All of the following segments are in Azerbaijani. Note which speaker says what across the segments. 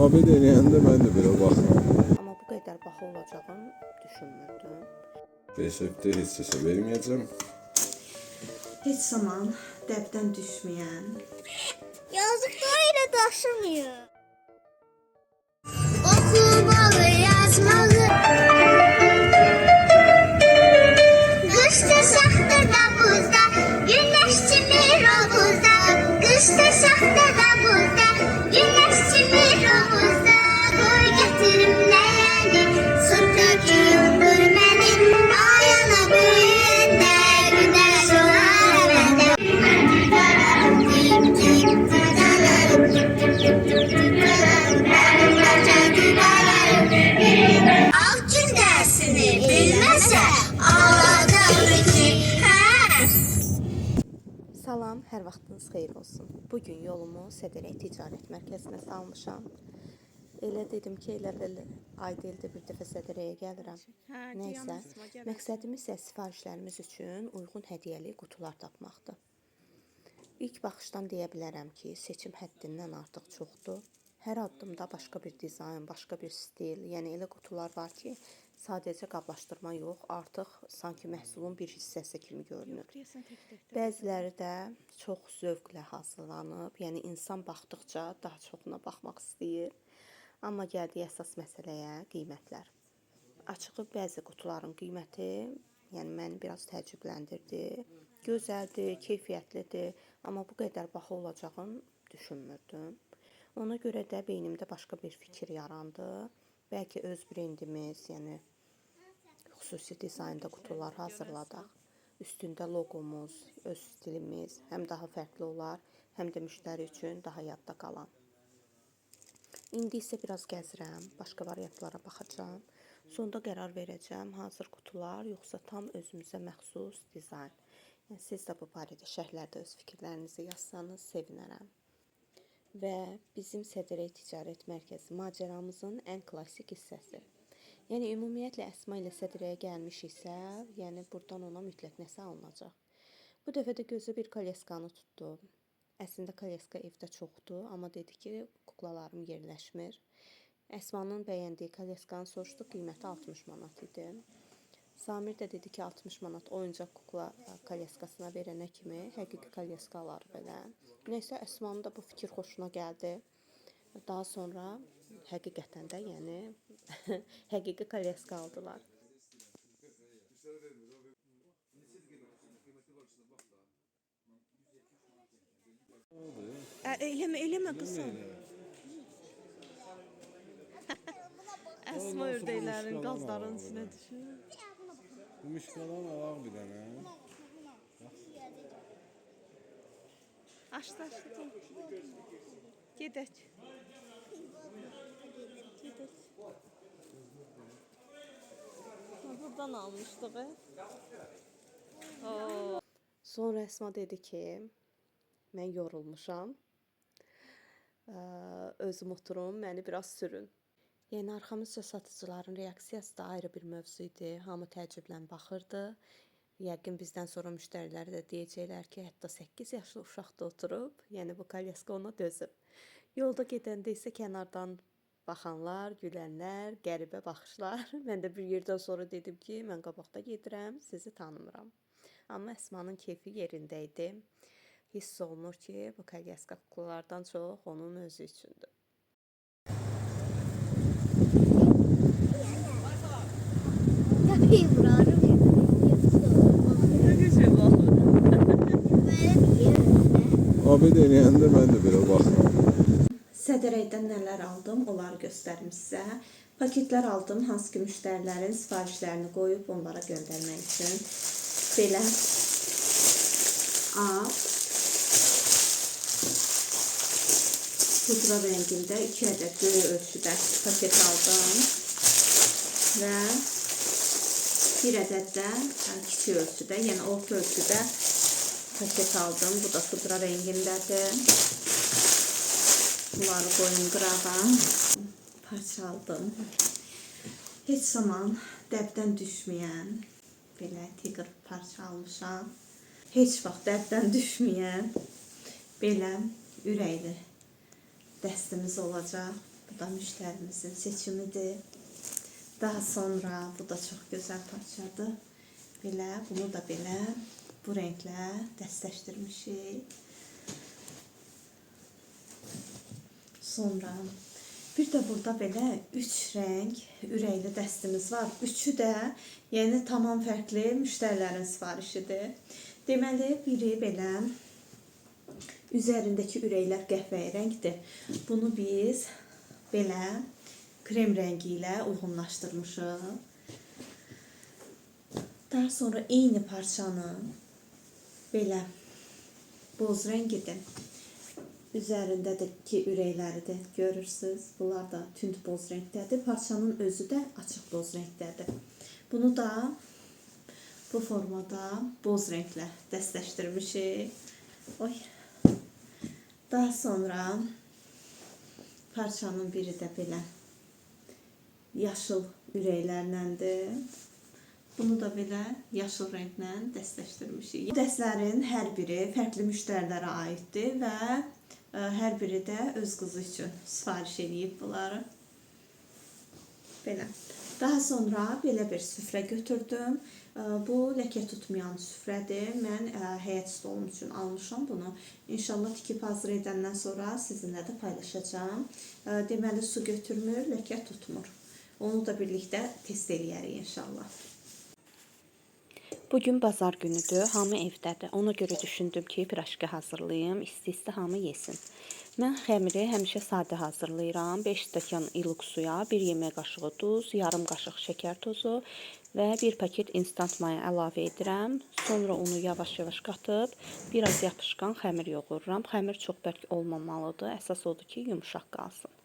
Speaker 1: Abid eləyəndə mən də belə baxdım.
Speaker 2: Amma bu qədər baha olacağını düşünmürdüm.
Speaker 1: Reseptdə heç səsə verməyəcəm.
Speaker 3: Heç zaman dəbdən düşməyən.
Speaker 4: Yazıklar ile taşımıyor. Okumalı, yazmalı. Kışta şaxta da buzda, güneş çimir o buzda. Kışta şaxta da buzda, güneş çimir o buzda. Koy getirim leğeni, su töküyüm bürmenin. Ayana büyüğünde güneş olar bende. Altın dersini bilmezse ağladım ki.
Speaker 2: Salam, hər vaxtınız xeyir olsun. Bugün yolumu Sədərək Ticarət Mərkəzinə salmışam. Elə dedim ki, elə belə ayda ildə bir dəfə Sədərəyə gəlirəm. Nəysə, məqsədim isə sifarişlərimiz üçün uyğun hədiyyəli qutular tapmaqdır. İlk baxışdan deyə bilərəm ki, seçim həddindən artıq çoxdur. Hər addımda başqa bir dizayn, başqa bir stil, yəni elə qutular var ki, sadəcə qablaşdırma yox, artıq sanki məhsulun bir hissəsi kimi görünür. Bəziləri də çox zövqlə hazırlanıb, yəni insan baxdıqca daha çoxuna baxmaq istəyir. Amma gəldiyi əsas məsələyə qiymətlər. Açığı bəzi qutuların qiyməti, yəni məni biraz təəccübləndirdi. Gözəldir, keyfiyyətlidir, amma bu qədər baha olacağını düşünmürdüm. Ona görə də beynimdə başqa bir fikir yarandı. Bəlkə öz brendimiz, yəni xüsusi dizaynda qutular hazırladaq. Üstündə loqomuz, öz stilimiz həm daha fərqli olar, həm də müştəri üçün daha yadda qalan. İndi isə biraz gəzirəm, başqa variantlara baxacağam. Sonda qərar verəcəm, hazır qutular yoxsa tam özümüzə məxsus dizayn. Yəni, siz də bu barədə şərhlərdə öz fikirlərinizi yazsanız sevinərəm. Və bizim Sədərək Ticarət Mərkəzi macəramızın ən klassik hissəsi. Yəni ümumiyyətlə Əsma ilə Sədərəyə gəlmişiksə, yəni buradan ona mütləq nəsə alınacaq. Bu dəfə də gözü bir kolyeskanı tutdu. Əslində kolyeska evdə çoxdur, amma dedi ki, kuklalarım yerləşmir. Əsmanın bəyəndiyi kolyeskanı soruşdu, qiyməti 60 manat idi. Samir də dedi ki, 60 manat oyuncaq kukla kolyeskasına verənə kimi həqiqi kolyeska alar belə. Nəysə, Əsmanın da bu fikir xoşuna gəldi. Daha sonra həqiqətən də, yəni həqiqi kolyeska aldılar. Eləmə qızım. Əsma ördəklərin qazların içinə düşür.
Speaker 1: Bu müşkadan alaq bir dənə.
Speaker 2: Açdı. Gedək. Buradan almışdıq. Sonra Əsma dedi ki, mən yorulmuşam. Özüm oturum, məni biraz sürün. Yəni arxamızca satıcıların reaksiyası da ayrı bir mövzu idi. Hamı təəccüblə baxırdı. Yəqin bizdən sonra müştərilər də deyəcəklər ki, hətta 8 yaşlı uşaq da oturub, yəni bu kolyeska ona dözüb. Yolda gedəndə isə kənardan baxanlar, gülənlər, qəribə baxışlar. Mən də bir yerdən sonra dedim ki, mən qabaqda gedirəm, sizi tanımıram. Amma Əsmanın keyfi yerində idi. Hiss olunur ki, bu kolyeska kuklalardan çox onun özü üçündür.
Speaker 1: Abid eləyəndə mən də belə baxdım.
Speaker 3: Sədərəkdən nələr aldım, onları göstərim sizə. Paketlər aldım, hansı ki müştərilərin sifarişlərini qoyub onlara göndərmək üçün. Belə pudra rəngində 2 ədəd böyük ölçüdə paket aldım. Və bir ədəd də kiçik ölçüdə, yəni orta ölçüdə paket aldım. Bu da pudra rəngindədir. Bunları qoyum qırağa. Parça aldım. Heç zaman dəbdən düşməyən belə tiqr parça almışam. Heç vaxt dəbdən düşməyən belə ürəkli dəstimiz olacaq. Bu da müştərimizin seçimidir. Daha sonra bu da çox gözəl parçadır. Belə, bunu da belə bu renklə dəstləşdirmişik. Sonra bir də burada belə 3 rəng ürəkli dəstimiz var. Üçü də yəni tamam fərqli müştərilərin sifarişidir. Deməli, biri belə üzərindəki ürəklər qəhvəyi rəngdir. Bunu biz belə krem rəngi ilə uyğunlaşdırmışıq. Daha sonra eyni parçanın belə boz rəngidir. Üzərindəki ürəkləri də görürsünüz. Bunlar da tünd boz rəngdədir. Parçanın özü də açıq boz rəngdədir. Bunu da bu formada boz rənglə dəstləşdirmişik. Oy. Daha sonra parçanın biri də belə yaşıl ürəklərləndir. Bunu da belə yaşıl rənglə dəstləşdirmişik. Bu dəstlərin hər biri fərqli müştərilərə aiddir və hər biri də öz qızı üçün sifariş edib bunları. Belə. Daha sonra belə bir süfrə götürdüm. Bu ləkə tutmayan süfrədir. Mən həyət stolum üçün almışam bunu. İnşallah tikib hazır edəndən sonra sizinlə də paylaşacağım. Deməli, su götürmür, ləkə tutmur. Onu da birlikdə test eləyərik inşallah.
Speaker 2: Bugün bazar günüdür, hamı evdədir. Ona görə düşündüm ki, piraşka hazırlayım, isti-isti hamı yesin. Mən xəmiri həmişə sadə hazırlayıram. 5 stəkan ılık suya 1 yemək qaşığı duz, yarım qaşıq şəkər tozu və 1 paket instant maya əlavə edirəm. Sonra onu yavaş-yavaş qatıb, biraz yapışqan xəmir yoğururam. Xəmir çox bərk olmamalıdır. Əsas odur ki, yumuşaq qalsın.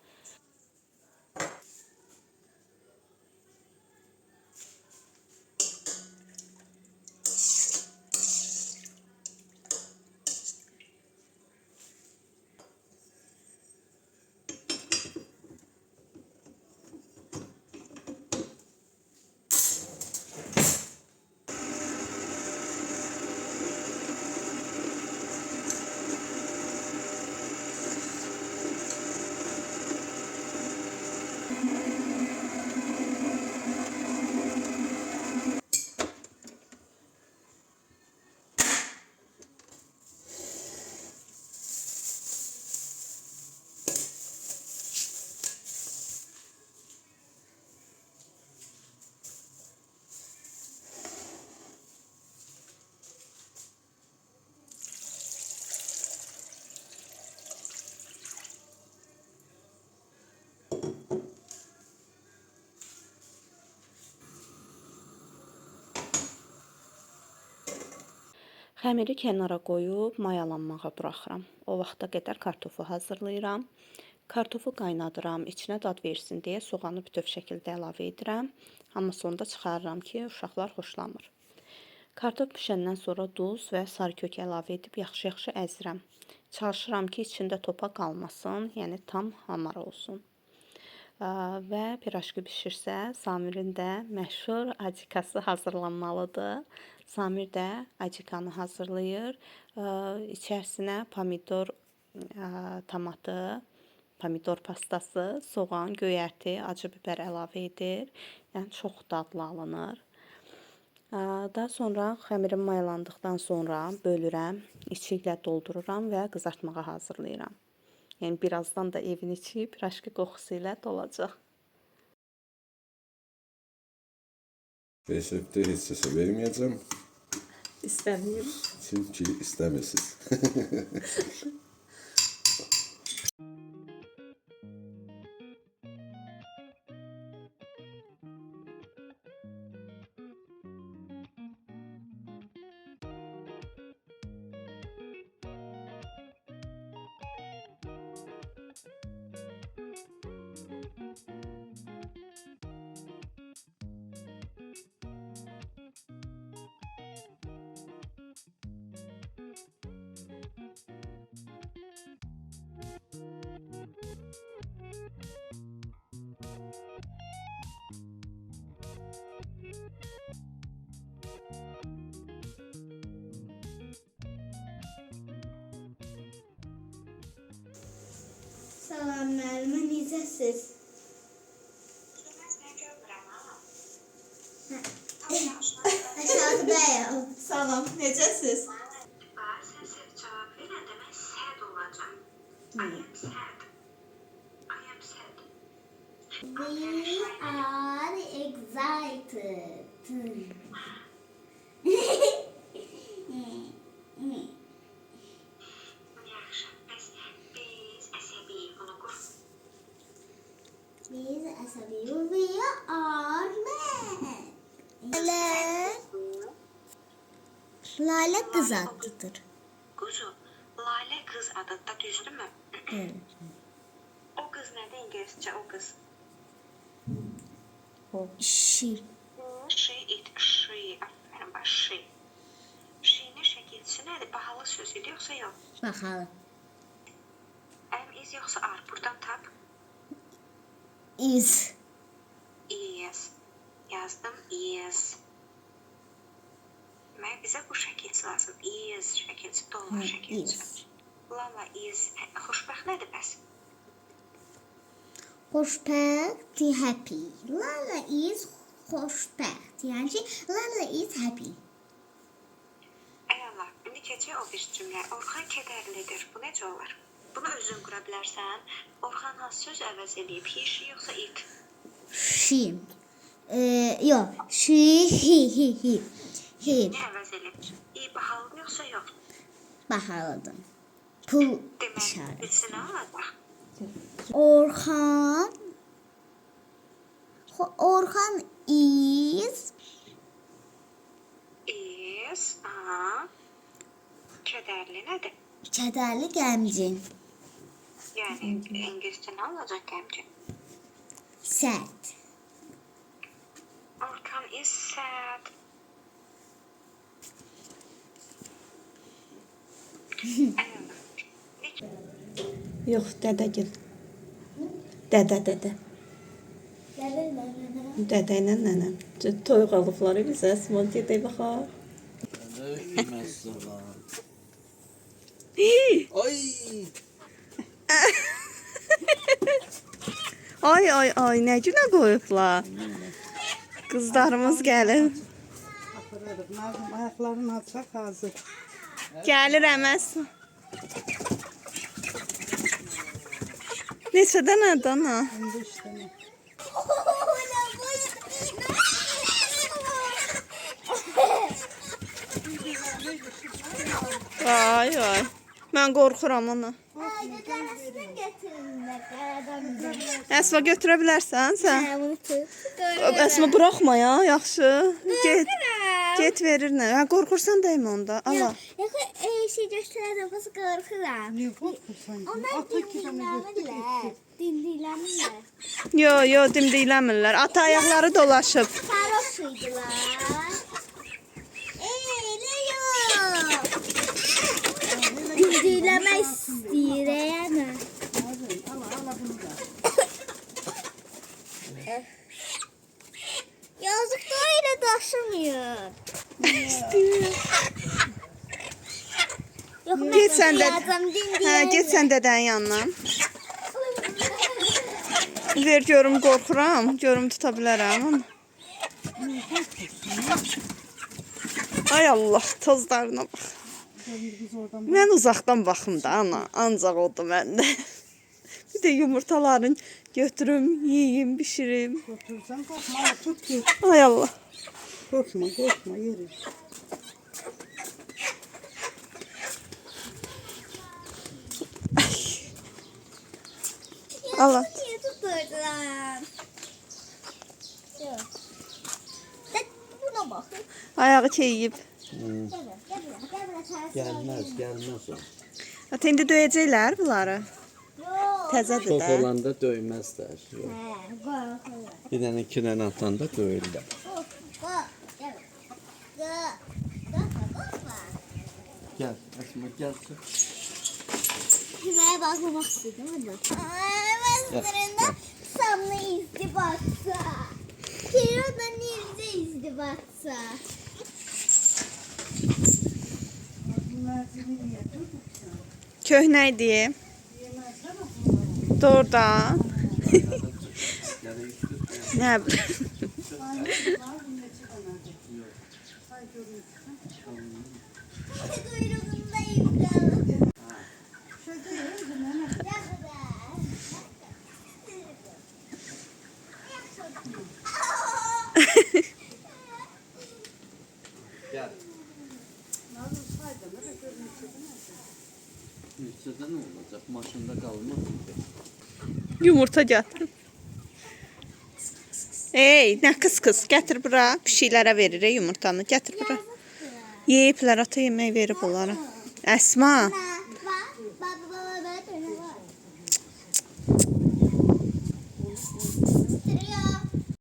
Speaker 2: Xəmiri kənara qoyub mayalanmağa buraxıram. O vaxta qədər kartofu hazırlayıram. Kartofu qaynadıram, içinə dad versin deyə soğanı bütöv şəkildə əlavə edirəm. Amma sonda çıxarıram ki, uşaqlar xoşlamır. Kartof pişəndən sonra duz və sarı kök əlavə edib yaxşı-yaxşı əzirəm. Çalışıram ki, içində topa qalmasın, yəni tam hamar olsun. Və piraşki bişirsə, Samir'in də məşhur acikası hazırlanmalıdır. Samir də acikanı hazırlayır. İçərisinə pomidor, tomatı, pomidor pastası, soğan, göyərti, acı biber əlavə edir. Yəni çox dadlı alınır. Daha sonra xəmirim mayalandıqdan sonra bölürəm, içi ilə doldururam və qızartmağa hazırlayıram. Yəni birazdan da evin içi piraşki qoxusu ilə dolacaq.
Speaker 1: Resepti heç kəsə verməyəcəm.
Speaker 3: İstəmiyim.
Speaker 1: Çünki istəmirsiniz.
Speaker 4: Salam müəllimə, necəsiz? Aşağıdayım.
Speaker 2: Salam, necəsiz?
Speaker 5: Sən səhv cavab verəndə mən sad olacam. I am sad. I am sad.
Speaker 4: We are excited.
Speaker 5: Yaxşı. Biz əsəbiyik, bunu qur.
Speaker 4: Biz əsəbiyik. We are mad. Lalə qız adıdır.
Speaker 5: Quzu, Lalə qız adında düzdürmü? O qız nədir ingiliscə o qız?
Speaker 4: She.
Speaker 5: She, it, she. Aferin bax, she. She-nin şəkilçisi nədir? Bahalı söz idi yoxsa yox?
Speaker 4: Baxalım.
Speaker 5: Am, is yoxsa are? Buradan tap.
Speaker 4: Is.
Speaker 5: Is. Yazdım, is. Demək, bizə bu şəkilçi lazım. Is şəkilçi, dolma şəkilçi. Lala is. Xoşbəxt nədir bəs?
Speaker 4: Xoşbəxt, happy. Lala is xoşbəxt. Yəni ki, Lala is happy.
Speaker 5: Ay Allah, indi keçək o bir cümlə. Orxan kədərlidir. Bu necə olar? Bunu özün qura bilərsən. Orxan hansı söz əvəz edib? He, she yoxsa it?
Speaker 4: She. Yox. She, he. He.
Speaker 5: Nə əvəz edib? İyi bahalı yoxsa yox?
Speaker 4: Bahalıdır. Pul
Speaker 5: Demək,
Speaker 4: işarəsi.
Speaker 5: bilsin alacaq.
Speaker 4: Orxan is
Speaker 5: Is, aha. Kədərli nədir?
Speaker 4: kədərli, qəmgin.
Speaker 5: Yəni, ingiliscə nə olacaq qəmcin?
Speaker 4: Sad.
Speaker 5: Orxan is sad. Ay Allah.
Speaker 2: Yox, dədəgil. Dədə. Dədə ilə nənəm. Toyuq alıblar bizə. Əsma gedək baxaq. Ay, nə günə qoyublar. Qızlarımız gəlir.
Speaker 6: Nazım ayaklarını atsak hazır.
Speaker 2: Gəlir əməz. Neçə dənə dana?
Speaker 6: 15 tane.
Speaker 2: Ay. Mən qorxuram ona. Əsma götürə bilərsən sən? Əsma buraxma ya, yaxşı. Get verir nə? Hə qorxursan dəymə onda. Allah.
Speaker 4: Şey göstərədim, qız qorxuram.
Speaker 6: Ne korkursan ki?
Speaker 4: Onlar
Speaker 6: Ata iki tane götür.
Speaker 4: dinləmirlər.
Speaker 2: Yo, dimdikləmirlər. Ata ayaqları dolaşıb.
Speaker 4: Sarhoş idilər. Elə yox. Dinləmək istəyir, yəni.
Speaker 6: Ala bunu da.
Speaker 4: Yazık da elə daşımıyor. Yox, mən
Speaker 2: Get sən də.
Speaker 4: yazım,
Speaker 2: Hə, get sən dədənin yanına. Ver görüm qorxuram. Görüm tuta bilərəm. Ay Allah, tozlarına bax.
Speaker 6: Biz oradan
Speaker 2: Mən uzaqdan baxım da ana, ancaq oldu məndə. Bir də yumurtaların götürüm, yeyim, bişirim.
Speaker 6: götürsen korkma. Ala tut ki.
Speaker 2: Ay Allah.
Speaker 6: Korkma yeri.
Speaker 2: Allah.
Speaker 4: Niye tuturdular? Yok. Buna bakın.
Speaker 2: Ayağı keyib.
Speaker 1: Gelmez o.
Speaker 2: Ata indi döyəcəklər bunları.
Speaker 4: Yok.
Speaker 2: Təzədir
Speaker 1: Çok
Speaker 2: də.
Speaker 1: olanda dövmezler. Yok.
Speaker 4: Korkular.
Speaker 1: Bir tane iki tane atanda dövürler. Gel Esma gel.
Speaker 4: Kümeye bakmak istedim hadi. Ben sırında Sam'la izdi baksa. Kiro'da Nil'de izdi baksa.
Speaker 2: Köhnə idi. Doğrudan.
Speaker 1: Ya da yüklü.
Speaker 2: Ne bileyim.
Speaker 4: Kuyruğundayım canım.
Speaker 1: Gel. Yüksede ne olacak? Maşında kalmaz ki.
Speaker 2: Yumurta gətir. Ey, nə kız gətir bura. Pişiklərə verir yumurtanı. Gətir bura. Yeyiblər, ata yemək verib onlara. Əsma.